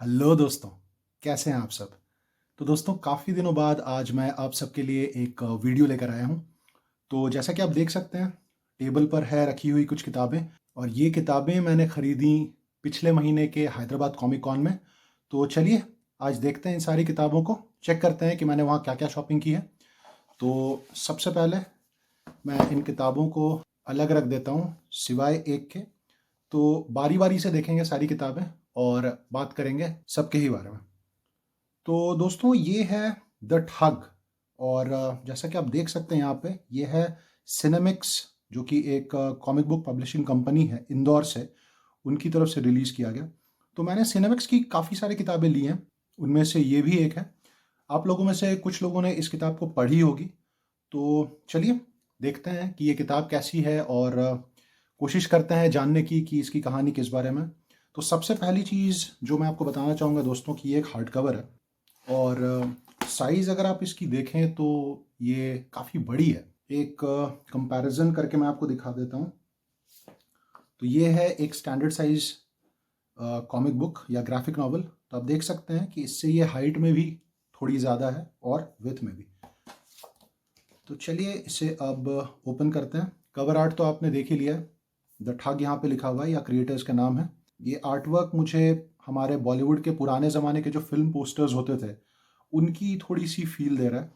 Hello दोस्तों, कैसे हैं आप सब? तो दोस्तों काफ़ी दिनों बाद आज मैं आप सबके लिए एक वीडियो लेकर आया हूँ। तो जैसा कि आप देख सकते हैं, टेबल पर है रखी हुई कुछ किताबें और ये किताबें मैंने ख़रीदी पिछले महीने के हैदराबाद कॉमिक कॉन में। तो चलिए आज देखते हैं इन सारी किताबों को, चेक करते हैं कि मैंने वहाँ क्या-क्या शॉपिंग की है। तो सबसे पहले मैं इन किताबों को अलग रख देता हूँ सिवाय एक के। तो बारी-बारी से देखेंगे सारी किताबें और बात करेंगे सबके ही बारे में। तो दोस्तों ये है द ठग और जैसा कि आप देख सकते हैं यहाँ पे ये है सिनेमिक्स जो कि एक कॉमिक बुक पब्लिशिंग कंपनी है इंदौर से, उनकी तरफ से रिलीज़ किया गया। तो मैंने सिनेमिक्स की काफ़ी सारी किताबें ली हैं, उनमें से ये भी एक है। आप लोगों में से कुछ लोगों ने इस किताब को पढ़ी होगी। तो चलिए देखते हैं कि ये किताब कैसी है और कोशिश करते हैं जानने की कि इसकी कहानी किस बारे में। तो सबसे पहली चीज़ जो मैं आपको बताना चाहूँगा दोस्तों कि ये एक हार्ड कवर है और साइज़ अगर आप इसकी देखें तो ये काफ़ी बड़ी है। एक कंपैरिजन करके मैं आपको दिखा देता हूँ। तो ये है एक स्टैंडर्ड साइज़ कॉमिक बुक या ग्राफिक नॉवल। तो आप देख सकते हैं कि इससे ये हाइट में भी थोड़ी ज़्यादा है और विड्थ में भी। तो चलिए इसे अब ओपन करते हैं। कवर आर्ट तो आपने देख ही लिया है, द ठग यहाँ पे लिखा हुआ है या क्रिएटर्स का नाम है। ये आर्टवर्क मुझे हमारे बॉलीवुड के पुराने ज़माने के जो फिल्म पोस्टर्स होते थे उनकी थोड़ी सी फील दे रहा है।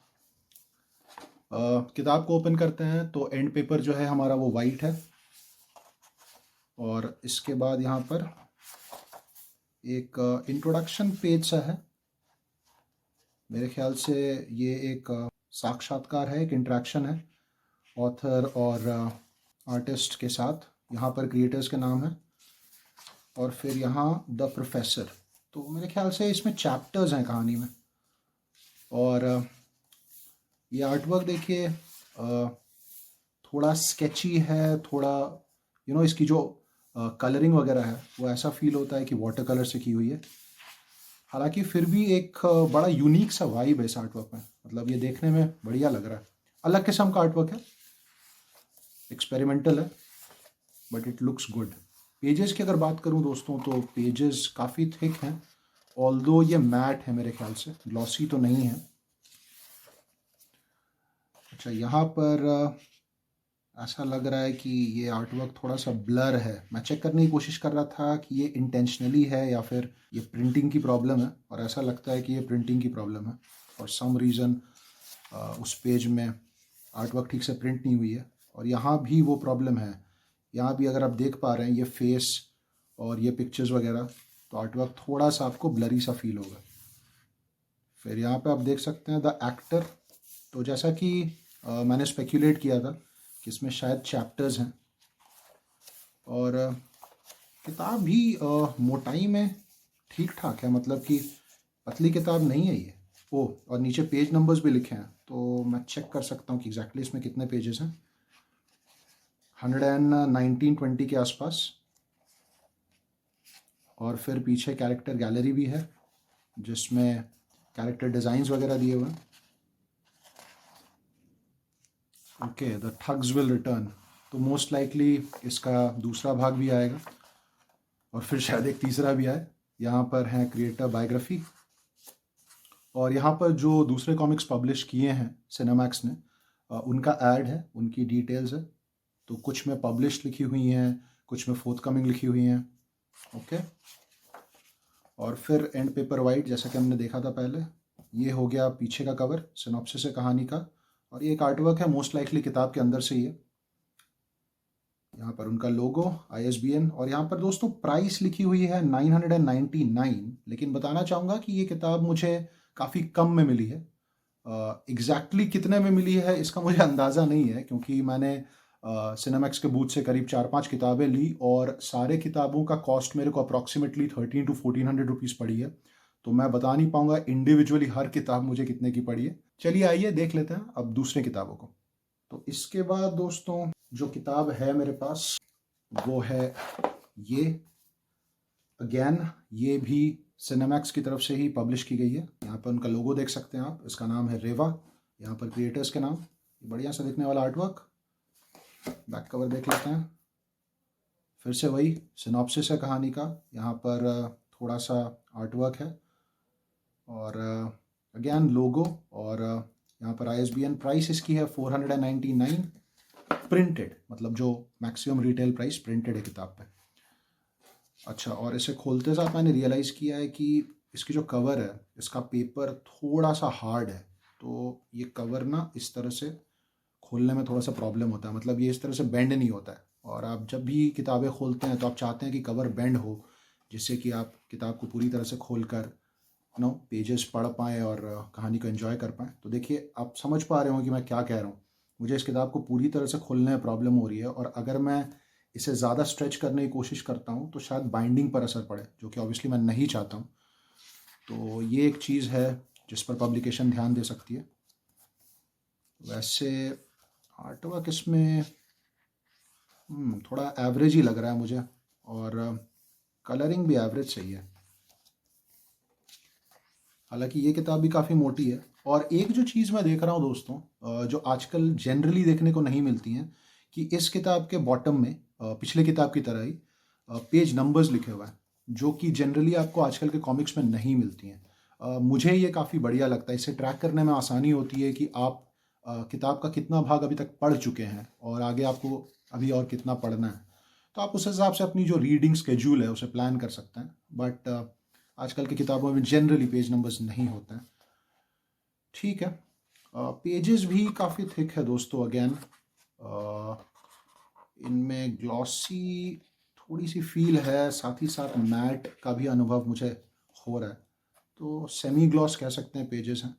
किताब को ओपन करते हैं तो एंड पेपर जो है हमारा वो वाइट है और इसके बाद यहाँ पर एक इंट्रोडक्शन पेज सा है। मेरे ख्याल से ये एक साक्षात्कार है, एक इंटरेक्शन है ऑथर और आर्टिस्ट के साथ। यहाँ पर क्रिएटर्स के नाम है और फिर यहाँ द प्रोफेसर। तो मेरे ख्याल से इसमें चैप्टर्स हैं कहानी में। और ये आर्टवर्क देखिए थोड़ा स्केची है, थोड़ा इसकी जो कलरिंग वगैरह है वो ऐसा फील होता है कि वाटर कलर से की हुई है। हालांकि फिर भी एक बड़ा यूनिक सा वाइब है इस आर्टवर्क में, मतलब ये देखने में बढ़िया लग रहा है। अलग किस्म का आर्टवर्क है, एक्सपेरिमेंटल है, but it looks good. Pages की अगर बात करूं दोस्तों तो पेजेस काफ़ी थिक हैं, ऑल्दो ये मैट है, मेरे ख्याल से ग्लॉसी तो नहीं है। अच्छा, यहाँ पर ऐसा लग रहा है कि ये आर्टवर्क थोड़ा सा ब्लर है। मैं चेक करने की कोशिश कर रहा था कि ये इंटेंशनली है या फिर ये प्रिंटिंग की प्रॉब्लम है, और ऐसा लगता है कि ये प्रिंटिंग की प्रॉब्लम है। फॉर सम रीज़न उस पेज में आर्टवर्क ठीक से प्रिंट नहीं हुई है और यहाँ भी वो प्रॉब्लम है। यहाँ भी अगर आप देख पा रहे हैं ये फेस और ये पिक्चर्स वगैरह, तो आर्टवर्क थोड़ा सा आपको ब्लरी सा फील होगा। फिर यहाँ पे आप देख सकते हैं द एक्टर। तो जैसा कि मैंने स्पेक्यूलेट किया था कि इसमें शायद चैप्टर्स हैं और किताब भी मोटाई में ठीक ठाक है, मतलब कि पतली किताब नहीं है ये। ओ, और नीचे पेज नंबर्स भी लिखे हैं तो मैं चेक कर सकता हूँ कि एग्जैक्टली इसमें कितने पेजेस हैं। 119-20 के आसपास। और फिर पीछे कैरेक्टर गैलरी भी है जिसमें कैरेक्टर डिज़ाइंस वगैरह दिए हुए हैं। Okay, the thugs will return. तो मोस्ट लाइकली इसका दूसरा भाग भी आएगा और फिर शायद एक तीसरा भी आए। यहाँ पर है क्रिएटर बायोग्राफी और यहाँ पर जो दूसरे कॉमिक्स पब्लिश किए हैं सिनेमैक्स ने उनका ऐड है, उनकी डिटेल्स है। तो कुछ में पब्लिश लिखी हुई हैं, कुछ में फोर्थ कमिंग लिखी हुई हैं। ओके, और फिर एंड पेपर वाइट जैसा कि हमने देखा था पहले। ये हो गया पीछे का कवर, सिनॉप्सिस है कहानी का, और ये एक आर्टवर्क है मोस्ट लाइकली किताब के अंदर से ही है। यहाँ पर उनका लोगो, ISBN, और यहाँ पर दोस्तों प्राइस लिखी हुई है 999। लेकिन बताना चाहूँगा कि ये किताब मुझे काफ़ी कम में मिली है। एग्जैक्टली कितने में मिली है इसका मुझे अंदाज़ा नहीं है, क्योंकि मैंने सिनेमैक्स के बूथ से करीब 4-5 किताबें ली और सारे किताबों का कॉस्ट मेरे को अप्रॉक्सीमेटली 1300 to 1400 रुपीज़ पड़ी है। तो मैं बता नहीं पाऊँगा इंडिविजुअली हर किताब मुझे कितने की पड़ी है। चलिए आइए देख लेते हैं अब दूसरे किताबों को। तो इसके बाद दोस्तों जो किताब है मेरे पास वो है ये। अगेन ये भी सिनेमैक्स की तरफ से ही पब्लिश की गई है। यहाँ पर उनका लोगो देख सकते हैं आप, इसका नाम है रेवा। यहाँ पर क्रिएटर्स के नाम, बढ़िया सा दिखने वाला आर्टवर्क। बैक कवर देख लेते हैं। फिर से वही सिनॉप्सिस है कहानी का। यहाँ पर थोड़ा सा आर्ट वर्क है और अगेन लोगो और यहाँ पर ISBN। प्राइस इसकी है 499 प्रिंटेड, मतलब जो मैक्सिमम रिटेल प्राइस प्रिंटेड है किताब पे। अच्छा, और इसे खोलते साथ मैंने रियलाइज़ किया है कि इसकी जो कवर है इसका पेपर थोड़ा सा हार्ड है। तो ये कवर ना इस तरह से खोलने में थोड़ा सा प्रॉब्लम होता है, मतलब ये इस तरह से बेंड नहीं होता है। और आप जब भी किताबें खोलते हैं तो आप चाहते हैं कि कवर बेंड हो, जिससे कि आप किताब को पूरी तरह से खोल कर पेजेस पढ़ पाएँ और कहानी को एंजॉय कर पाएँ। तो देखिए, आप समझ पा रहे हो कि मैं क्या कह रहा हूँ। मुझे इस किताब को पूरी तरह से खोलने में प्रॉब्लम हो रही है, और अगर मैं इसे ज़्यादा स्ट्रेच करने की कोशिश करता हूँ तो शायद बाइंडिंग पर असर पड़े, जो कि ऑब्वियसली मैं नहीं चाहता हूँ। तो ये एक चीज़ है जिस पर पब्लिकेशन ध्यान दे सकती है। वैसे आर्ट वर्क इसमें थोड़ा एवरेज ही लग रहा है मुझे, और कलरिंग भी एवरेज सही है। हालांकि ये किताब भी काफ़ी मोटी है। और एक जो चीज़ मैं देख रहा हूँ दोस्तों, जो आजकल जनरली देखने को नहीं मिलती हैं, कि इस किताब के बॉटम में पिछले किताब की तरह ही पेज नंबर्स लिखे हुए हैं, जो कि जनरली आपको आजकल के कॉमिक्स में नहीं मिलती हैं। मुझे ये काफ़ी बढ़िया लगता है। इससे ट्रैक करने में आसानी होती है कि आप किताब का कितना भाग अभी तक पढ़ चुके हैं और आगे आपको अभी और कितना पढ़ना है। तो आप उस हिसाब से अपनी जो रीडिंग स्केड्यूल है उसे प्लान कर सकते हैं। बट आजकल की किताबों में जनरली पेज नंबर्स नहीं होते हैं। ठीक है, पेजेस भी काफ़ी थिक है दोस्तों। अगेन इनमें ग्लॉसी थोड़ी सी फील है, साथ ही साथ मैट का भी अनुभव मुझे हो रहा है। तो सेमी ग्लॉस कह सकते हैं पेजेस हैं।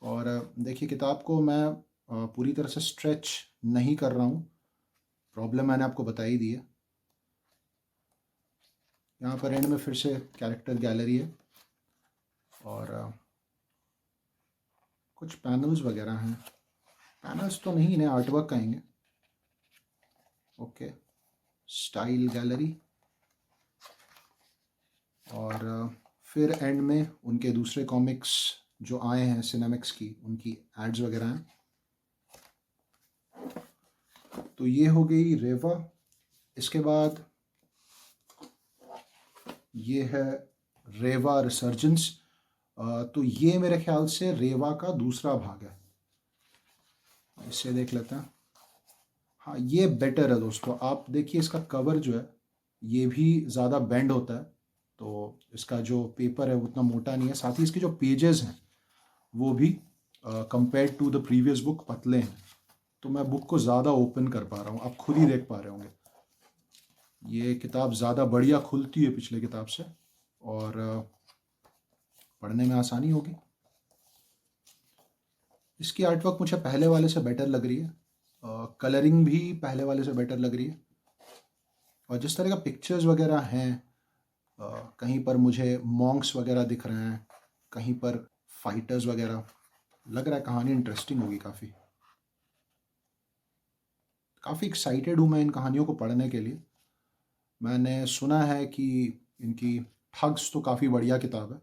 और देखिए, किताब को मैं पूरी तरह से स्ट्रेच नहीं कर रहा हूँ। प्रॉब्लम मैंने आपको बता ही दी है। यहाँ पर एंड में फिर से कैरेक्टर गैलरी है और कुछ पैनल्स वगैरह हैं। पैनल्स तो नहीं, इन्हें आर्टवर्क कहेंगे। Okay, style gallery. और फिर एंड में उनके दूसरे कॉमिक्स जो आए हैं सिनेमिक्स की, उनकी एड्स वगैरह हैं। तो ये हो गई रेवा। इसके बाद ये है रेवा रिसर्जेंस। तो ये मेरे ख्याल से रेवा का दूसरा भाग है। इसे देख लेते हैं। हाँ, ये बेटर है दोस्तों। आप देखिए, इसका कवर जो है ये भी ज़्यादा बेंड होता है, तो इसका जो पेपर है वो उतना मोटा नहीं है। साथ ही इसके जो पेजेस हैं वो भी compare to the previous book पतले हैं। तो मैं बुक को ज़्यादा ओपन कर पा रहा हूँ, आप खुद ही देख पा रहे होंगे। ये किताब ज़्यादा बढ़िया खुलती है पिछले किताब से, और पढ़ने में आसानी होगी। इसकी आर्टवर्क मुझे पहले वाले से बेटर लग रही है। कलरिंग भी पहले वाले से बेटर लग रही है। और जिस तरह का पिक्चर्स वगैरह हैं, कहीं पर मुझे मॉन्क्स वगैरह दिख रहे हैं, कहीं पर फाइटर्स वगैरह, लग रहा है कहानी इंटरेस्टिंग होगी काफ़ी। काफ़ी एक्साइटेड हूँ मैं इन कहानियों को पढ़ने के लिए। मैंने सुना है कि इनकी ठग्स तो काफ़ी बढ़िया किताब है।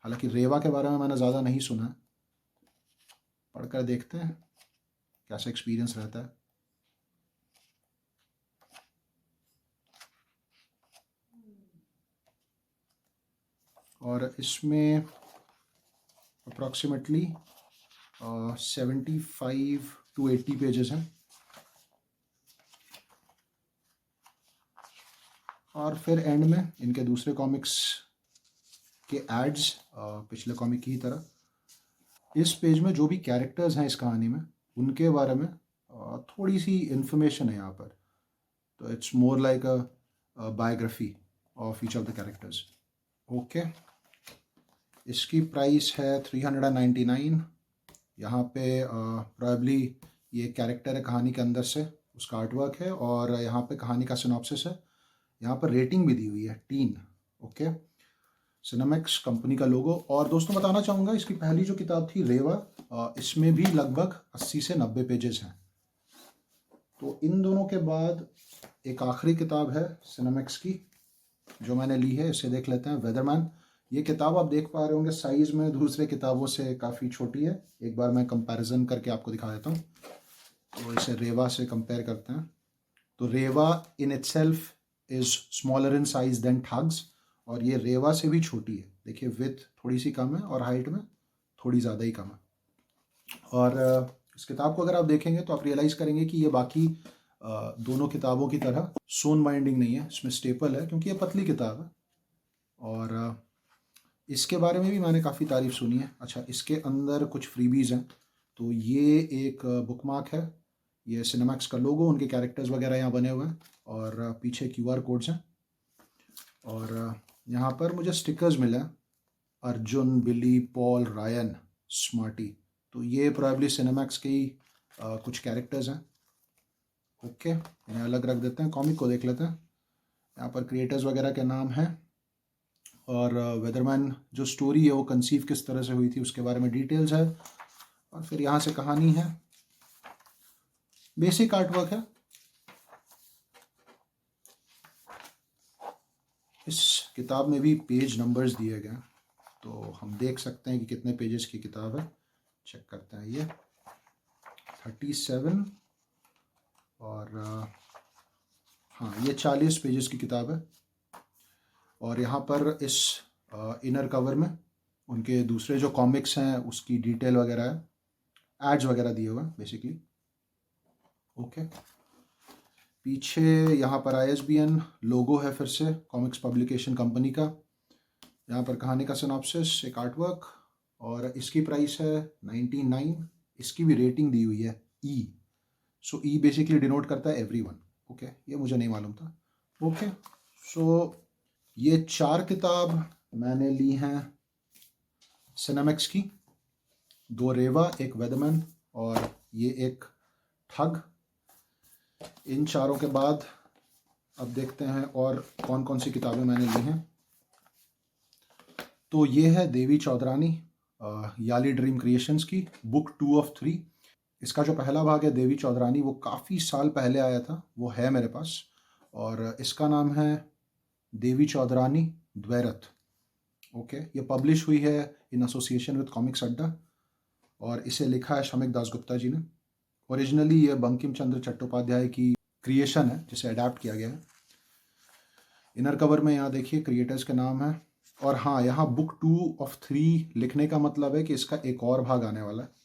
हालांकि रेवा के बारे में मैंने ज़्यादा नहीं सुना है। पढ़कर देखते हैं कैसा एक्सपीरियंस रहता है। और इसमें अप्रॉक्सीमेटली 75 to 80 पेजेस हैं। और फिर एंड में इनके दूसरे कॉमिक्स के एड्स, पिछले कॉमिक की तरह। इस पेज में जो भी कैरेक्टर्स हैं इस कहानी में, उनके बारे में थोड़ी सी इन्फॉर्मेशन है यहाँ पर। तो it's more like a biography of each of the characters. Okay, इसकी प्राइस है 399। यहाँ पे प्रॉबली ये कैरेक्टर है कहानी के अंदर से, उसका आर्टवर्क है, और यहाँ पे कहानी का सिनॉप्सिस है। यहाँ पर रेटिंग भी दी हुई है 3। ओके, सिनेमैक्स कंपनी का लोगो। और दोस्तों बताना चाहूँगा, इसकी पहली जो किताब थी रेवा, इसमें भी लगभग 80 से 90 पेजेस हैं। तो इन दोनों के बाद एक आखिरी किताब है सिनेमैक्स की जो मैंने ली है, इसे देख लेते हैं। वेदरमैन। ये किताब आप देख पा रहे होंगे साइज़ में दूसरे किताबों से काफ़ी छोटी है। एक बार मैं कंपैरिजन करके आपको दिखा देता हूँ। तो इसे रेवा से कंपेयर करते हैं। तो Reva in itself is smaller in size than thugs, और ये रेवा से भी छोटी है। देखिए विथ थोड़ी सी कम है और हाइट में थोड़ी ज़्यादा ही कम है। और इस किताब को अगर आप देखेंगे तो आप रियलाइज़ करेंगे कि ये बाकी दोनों किताबों की तरह सोन बाइंडिंग नहीं है, इसमें स्टेपल है क्योंकि ये पतली किताब है। और इसके बारे में भी मैंने काफ़ी तारीफ़ सुनी है। अच्छा, इसके अंदर कुछ फ्रीबीज़ हैं, तो ये एक बुकमार्क है, ये सिनेमैक्स का लोगो, उनके कैरेक्टर्स वगैरह यहाँ बने हुए हैं, और पीछे QR कोड्स हैं। और यहाँ पर मुझे स्टिकर्स मिले हैं, अर्जुन, बिली, पॉल, रायन, स्मार्टी, तो ये प्रोबेबली सिनेमैक्स के ही कुछ कैरेक्टर्स हैं। ओके, इन्हें अलग रख देते हैं, कॉमिक को देख लेते हैं। यहाँ पर क्रिएटर्स वगैरह के नाम हैं, और वेदरमैन जो स्टोरी है वो कंसीव किस तरह से हुई थी उसके बारे में डिटेल्स है, और फिर यहाँ से कहानी है, बेसिक आर्ट वर्क है। इस किताब में भी पेज नंबर्स दिए गए हैं, तो हम देख सकते हैं कि कितने पेजेस की किताब है। चेक करते हैं, ये 37 और हाँ, ये 40 पेजेस की किताब है। और यहाँ पर इस इनर कवर में उनके दूसरे जो कॉमिक्स हैं उसकी डिटेल वगैरह है, एड्स वगैरह दिए हुए हैं बेसिकली। ओके, पीछे यहाँ पर ISBN लोगो है, फिर से कॉमिक्स पब्लिकेशन कंपनी का। यहाँ पर कहानी का सिनॉप्सिस, एक आर्ट वर्क, और इसकी प्राइस है 99। इसकी भी रेटिंग दी हुई है E, सो E बेसिकली डिनोट करता है एवरीवन। ओके, ये मुझे नहीं मालूम था। ओके, सो ये 4 किताब मैंने ली हैं सिनेमैक्स की, 2 रेवा, एक वेदरमैन, और ये एक ठग। इन चारों के बाद अब देखते हैं और कौन कौन सी किताबें मैंने ली हैं। तो ये है देवी चौधरानी, याली ड्रीम क्रिएशंस की बुक 2 ऑफ 3। इसका जो पहला भाग है देवी चौधरानी, वो काफ़ी साल पहले आया था, वो है मेरे पास, और इसका नाम है देवी चौधरानी द्वैरथ। ओके, ये पब्लिश हुई है इन एसोसिएशन विद कॉमिक्स अड्डा, और इसे लिखा है शमिक दासगुप्ता जी ने। ओरिजिनली ये बंकिम चंद्र चट्टोपाध्याय की क्रिएशन है जिसे अडेप्ट किया गया है। इनर कवर में यहाँ देखिए क्रिएटर्स के नाम है, और हाँ, यहाँ बुक 2 ऑफ 3 लिखने का मतलब है कि इसका एक और भाग आने वाला है।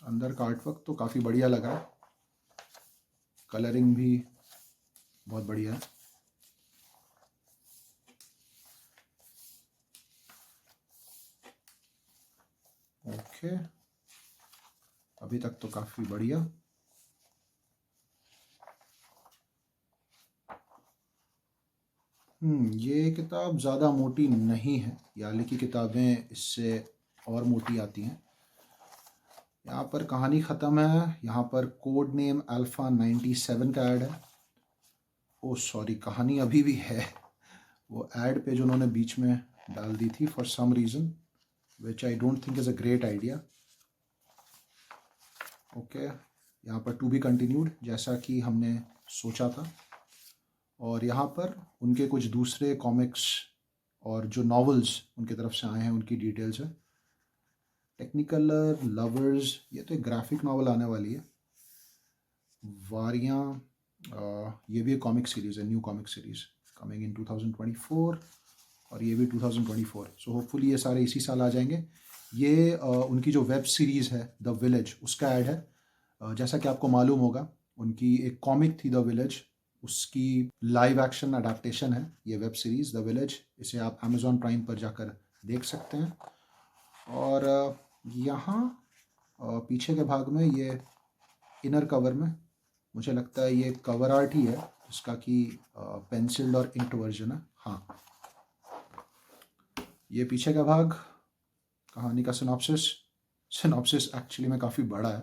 अंदर का आर्टवर्क तो काफ़ी बढ़िया लग रहा है, कलरिंग भी बहुत बढ़िया है। ओके, अभी तक तो काफ़ी बढ़िया। ये किताब ज़्यादा मोटी नहीं है, याली की किताबें इससे और मोटी आती हैं। यहाँ पर कहानी ख़त्म है, यहाँ पर कोड नेम अल्फ़ा 97 का ऐड है। ओ सॉरी, कहानी अभी भी है, वो ऐड पेज उन्होंने बीच में डाल दी थी for some reason which I don't think is a great idea. Okay, यहाँ पर टू बी कंटिन्यूड, जैसा कि हमने सोचा था। और यहाँ पर उनके कुछ दूसरे कॉमिक्स और जो नॉवेल्स उनकी तरफ से आए हैं उनकी डिटेल्स है। टेक्निकलर लवर्स, ये तो एक ग्राफिक नॉवल आने वाली है। वारियाँ, ये भी एक कॉमिक सीरीज़ है, new comic series coming in 2024, और ये भी 2024, सो होपफुली ये सारे इसी साल आ जाएंगे। ये उनकी जो वेब सीरीज़ है द विलेज, उसका ऐड है। जैसा कि आपको मालूम होगा, उनकी एक कॉमिक थी द विलेज, उसकी लाइव एक्शन अडेप्टेशन है ये वेब सीरीज़ द विलेज। इसे आप अमेज़ॉन प्राइम पर जाकर देख सकते हैं। और यहाँ पीछे के भाग में ये इनर कवर में मुझे लगता है ये कवर आर्ट ही है, जिसका कि पेंसिल्ड और इंक्ड वर्जन है। हाँ, ये पीछे का भाग, कहानी का सिनॉप्सिस एक्चुअली में काफ़ी बड़ा है।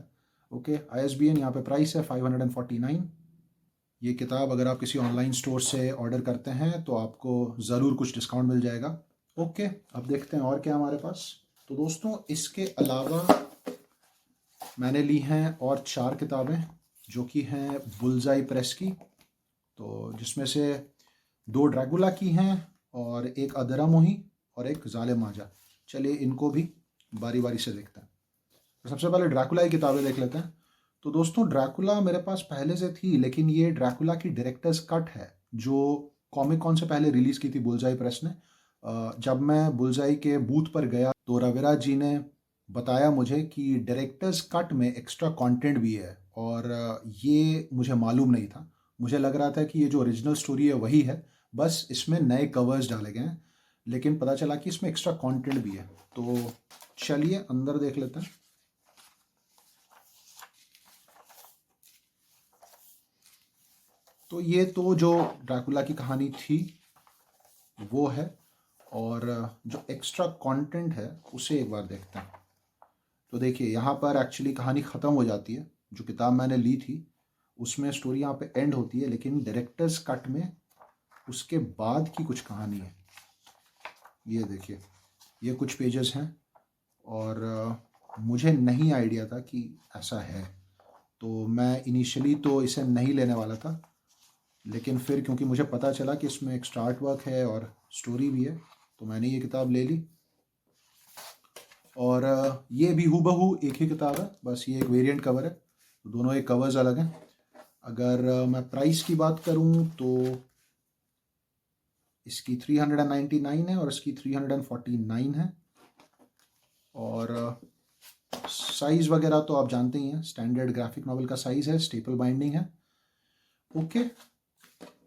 ओके, ISBN यहाँ पे प्राइस है 549। ये किताब अगर आप किसी ऑनलाइन स्टोर से ऑर्डर करते हैं तो आपको ज़रूर कुछ डिस्काउंट मिल जाएगा। ओके, अब देखते हैं और क्या हमारे पास। तो दोस्तों, इसके अलावा मैंने ली हैं और 4 किताबें जो कि हैं बुलजाई प्रेस की, तो जिसमें से 2 ड्रैगुला की हैं और एक अदरा मोही और एक ज़ालिम माजा। चलिए इनको भी बारी बारी से देखते हैं। तो सबसे पहले ड्रैकुला की किताबें देख लेते हैं। तो दोस्तों ड्रैकुला मेरे पास पहले से थी, लेकिन ये ड्रैकुला की डायरेक्टर्स कट है जो कॉमिक कॉन से पहले रिलीज़ की थी बुलजाई प्रेस ने। जब मैं बुलजाई के बूथ पर गया तो रविराज जी ने बताया मुझे कि डायरेक्टर्स कट में एक्स्ट्रा कंटेंट भी है, और ये मुझे मालूम नहीं था। मुझे लग रहा था कि ये जो ओरिजिनल स्टोरी है वही है, बस इसमें नए कवर्स डाले गए हैं, लेकिन पता चला कि इसमें एक्स्ट्रा कंटेंट भी है। तो चलिए अंदर देख लेते हैं। तो ये तो जो ड्रैकुला की कहानी थी वो है, और जो एक्स्ट्रा कंटेंट है उसे एक बार देखते हैं। तो देखिए यहाँ पर एक्चुअली कहानी ख़त्म हो जाती है। जो किताब मैंने ली थी उसमें स्टोरी यहाँ पे एंड होती है, लेकिन डायरेक्टर्स कट में उसके बाद की कुछ कहानी है। ये देखिए, ये कुछ पेजेस हैं, और मुझे नहीं आइडिया था कि ऐसा है, तो मैं इनिशियली तो इसे नहीं लेने वाला था, लेकिन फिर क्योंकि मुझे पता चला कि इसमें एक स्टार्ट वर्क है और स्टोरी भी है, तो मैंने ये किताब ले ली। और ये भी हूबहू एक ही किताब है, बस ये एक वेरिएंट कवर है, तो दोनों एक कवर्स अलग हैं। अगर मैं प्राइस की बात करूं तो इसकी 399 है और इसकी 349 है। और साइज़ वगैरह तो आप जानते ही हैं, स्टैंडर्ड ग्राफिक नॉवल का साइज़ है, स्टेपल बाइंडिंग है। Okay,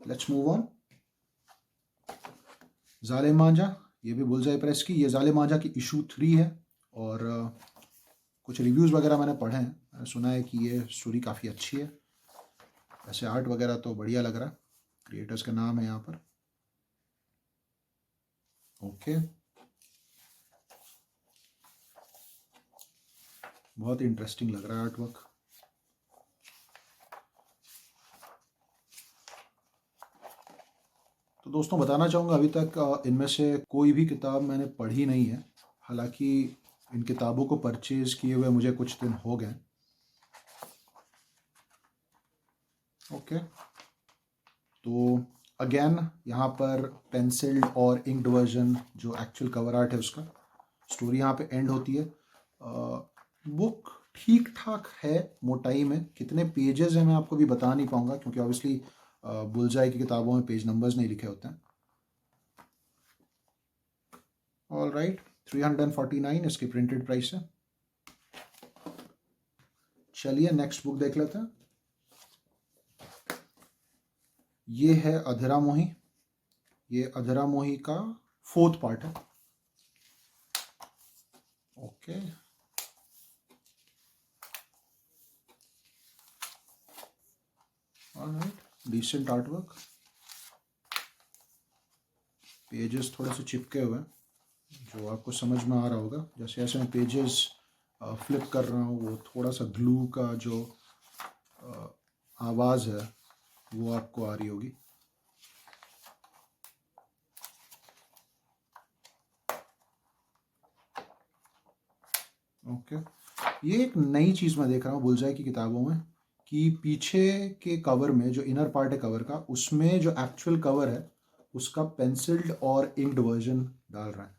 let's move on. जाले मांझा, ये भी बुलजाई प्रेस की। ये जाले मांझा की इशू 3 है, और कुछ रिव्यूज़ वगैरह मैंने पढ़े हैं, मैंने सुना है कि ये स्टोरी काफ़ी अच्छी है। ऐसे आर्ट वगैरह तो बढ़िया लग रहा है, क्रिएटर्स का नाम है यहाँ पर। ओके, बहुत इंटरेस्टिंग लग रहा है आर्ट वर्क। तो दोस्तों बताना चाहूँगा अभी तक इनमें से कोई भी किताब मैंने पढ़ी नहीं है, हालांकि इन किताबों को परचेज़ किए हुए मुझे कुछ दिन हो गए। ओके, तो अगेन यहाँ पर पेंसिल्ड और इंक्ड वर्जन जो एक्चुअल कवर आर्ट है उसका। स्टोरी यहाँ पे एंड होती है। बुक ठीक ठाक है मोटाई में। कितने पेजेस हैं मैं आपको भी बता नहीं पाऊँगा, क्योंकि ऑब्वियसली बुलजाई की किताबों में पेज नंबर्स नहीं लिखे होते हैं। ऑल राइट, 349 इसकी प्रिंटेड प्राइस है। चलिए नेक्स्ट बुक देख लेते हैं। ये है अधरा मोही। ये अधरा मोही का 4th पार्ट है। Okay, alright, decent art work. Pages थोड़े से चिपके हुए हैं, जो आपको समझ में आ रहा होगा। जैसे जैसे मैं पेजेस फ्लिप कर रहा हूँ, वो थोड़ा सा ग्लू का जो आवाज़ है वो आपको आ रही होगी। ओके, ये एक नई चीज़ मैं देख रहा हूँ बुलजाई की किताबों में, कि पीछे के कवर में जो इनर पार्ट है कवर का, उसमें जो एक्चुअल कवर है उसका पेंसिल्ड और इंक्ड वर्जन डाल रहा है।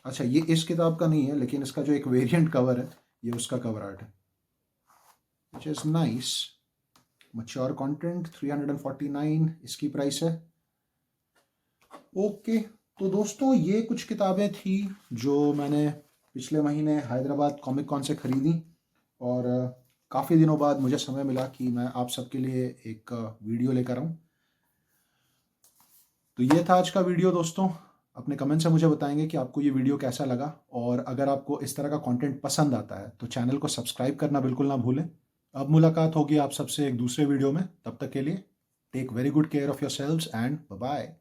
अच्छा, ये इस किताब का नहीं है, लेकिन इसका जो एक वेरिएंट कवर है ये उसका कवर आर्ट है, which is nice. Mature content 349 इसकी प्राइस है। ओके, तो दोस्तों ये कुछ किताबें थी जो मैंने पिछले महीने हैदराबाद कॉमिक कॉन से ख़रीदी, और काफ़ी दिनों बाद मुझे समय मिला कि मैं आप सबके लिए एक वीडियो लेकर आऊँ। तो ये था आज का वीडियो दोस्तों। अपने कमेंट से मुझे बताएंगे कि आपको ये वीडियो कैसा लगा, और अगर आपको इस तरह का कंटेंट पसंद आता है तो चैनल को सब्सक्राइब करना बिल्कुल ना भूलें। अब मुलाकात होगी आप सबसे एक दूसरे वीडियो में, तब तक के लिए take very good care of yourselves and bye bye.